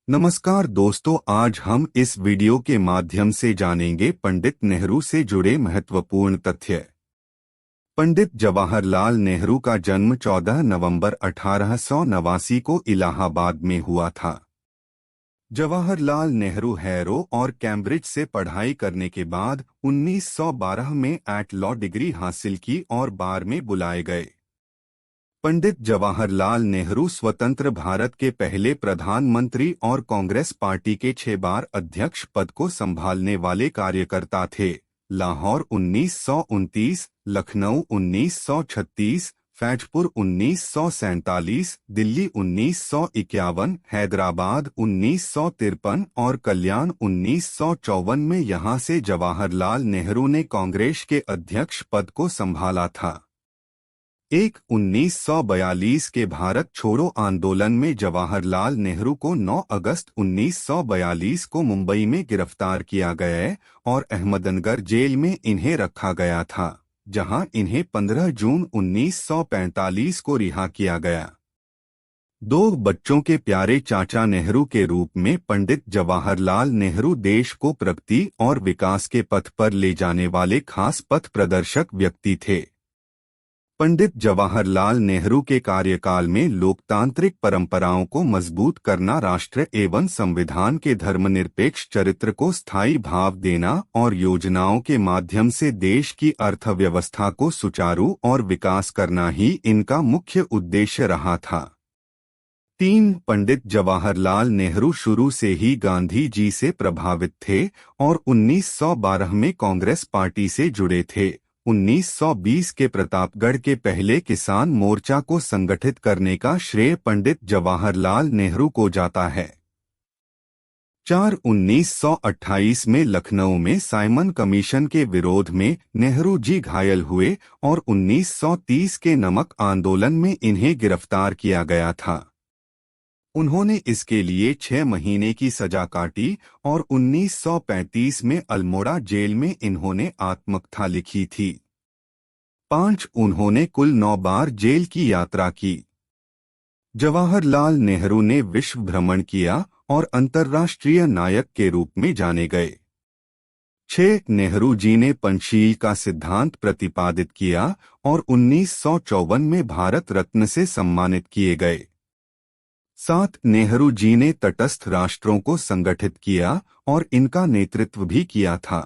नमस्कार दोस्तों, आज हम इस वीडियो के माध्यम से जानेंगे पंडित नेहरू से जुड़े महत्वपूर्ण तथ्य। पंडित जवाहरलाल नेहरू का जन्म 14 नवंबर 1889 को इलाहाबाद में हुआ था। जवाहरलाल नेहरू हैरो और कैम्ब्रिज से पढ़ाई करने के बाद 1912 में एट लॉ डिग्री हासिल की और बार में बुलाए गए। पंडित जवाहरलाल नेहरू स्वतंत्र भारत के पहले प्रधानमंत्री और कांग्रेस पार्टी के 6 बार अध्यक्ष पद को संभालने वाले कार्यकर्ता थे। लाहौर 1929, लखनऊ 1936, फैजपुर 1947, दिल्ली 1951, हैदराबाद 1953 और कल्याण 1954 में यहां से जवाहरलाल नेहरू ने कांग्रेस के अध्यक्ष पद को संभाला था। 1942 के भारत छोड़ो आंदोलन में जवाहरलाल नेहरू को 9 अगस्त 1942 को मुंबई में गिरफ्तार किया गया और अहमदनगर जेल में इन्हें रखा गया था, जहां इन्हें 15 जून 1945 को रिहा किया गया। 2 बच्चों के प्यारे चाचा नेहरू के रूप में पंडित जवाहरलाल नेहरू देश को प्रगति और विकास के पथ पर ले जाने वाले खास पथ प्रदर्शक व्यक्ति थे। पंडित जवाहरलाल नेहरू के कार्यकाल में लोकतांत्रिक परंपराओं को मजबूत करना, राष्ट्र एवं संविधान के धर्मनिरपेक्ष चरित्र को स्थायी भाव देना और योजनाओं के माध्यम से देश की अर्थव्यवस्था को सुचारू और विकास करना ही इनका मुख्य उद्देश्य रहा था। 3 पंडित जवाहरलाल नेहरू शुरू से ही गांधी जी से प्रभावित थे और 1912 में कांग्रेस पार्टी से जुड़े थे। 1920 के प्रतापगढ़ के पहले किसान मोर्चा को संगठित करने का श्रेय पंडित जवाहरलाल नेहरू को जाता है। 1928 में लखनऊ में साइमन कमीशन के विरोध में नेहरू जी घायल हुए और 1930 के नमक आंदोलन में इन्हें गिरफ्तार किया गया था। उन्होंने इसके लिए 6 महीने की सजा काटी और 1935 में अल्मोड़ा जेल में इन्होंने आत्मकथा लिखी थी। 5 उन्होंने कुल 9 बार जेल की यात्रा की। जवाहरलाल नेहरू ने विश्व भ्रमण किया और अंतर्राष्ट्रीय नायक के रूप में जाने गए। 6 नेहरू जी ने पंचशील का सिद्धांत प्रतिपादित किया और 1954 में भारत रत्न से सम्मानित किए गए। 7 नेहरू जी ने तटस्थ राष्ट्रों को संगठित किया और इनका नेतृत्व भी किया था।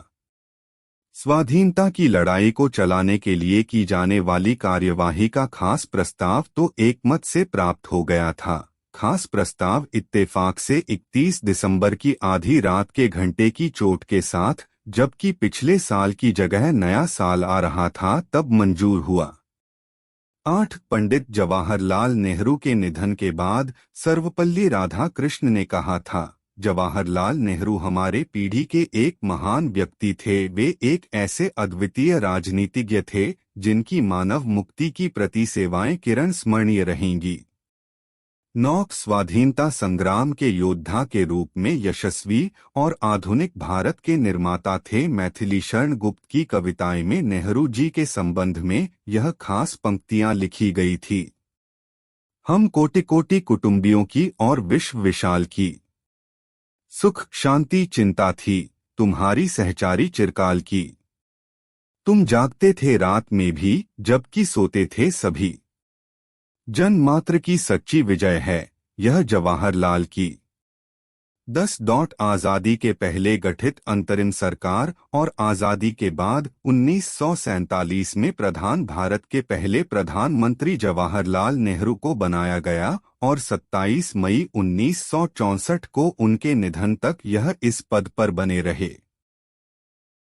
स्वाधीनता की लड़ाई को चलाने के लिए की जाने वाली कार्यवाही का खास प्रस्ताव तो एकमत से प्राप्त हो गया था। खास प्रस्ताव इत्तेफाक से 31 दिसंबर की आधी रात के घंटे की चोट के साथ, जबकि पिछले साल की जगह नया साल आ रहा था, तब मंजूर हुआ। 8 पंडित जवाहरलाल नेहरू के निधन के बाद सर्वपल्ली राधाकृष्ण ने कहा था, जवाहरलाल नेहरू हमारे पीढ़ी के एक महान व्यक्ति थे। वे एक ऐसे अद्वितीय राजनीतिज्ञ थे जिनकी मानव मुक्ति की प्रति सेवाएं किरण स्मरणीय रहेंगी। 9 स्वाधीनता संग्राम के योद्धा के रूप में यशस्वी और आधुनिक भारत के निर्माता थे। मैथिली शरण गुप्त की कविताएं में नेहरू जी के संबंध में यह खास पंक्तियां लिखी गई थी। हम कोटि कोटि कुटुंबियों की और विश्व विशाल की सुख शांति चिंता थी, तुम्हारी सहचारी चिरकाल की। तुम जागते थे रात में भी, जबकि सोते थे सभी। जन मात्र की सच्ची विजय है, यह जवाहरलाल की। 10. आज़ादी के पहले गठित अंतरिम सरकार और आज़ादी के बाद 1947 में प्रधान भारत के पहले प्रधानमंत्री जवाहरलाल नेहरू को बनाया गया और 27 मई 1964 को उनके निधन तक यह इस पद पर बने रहे।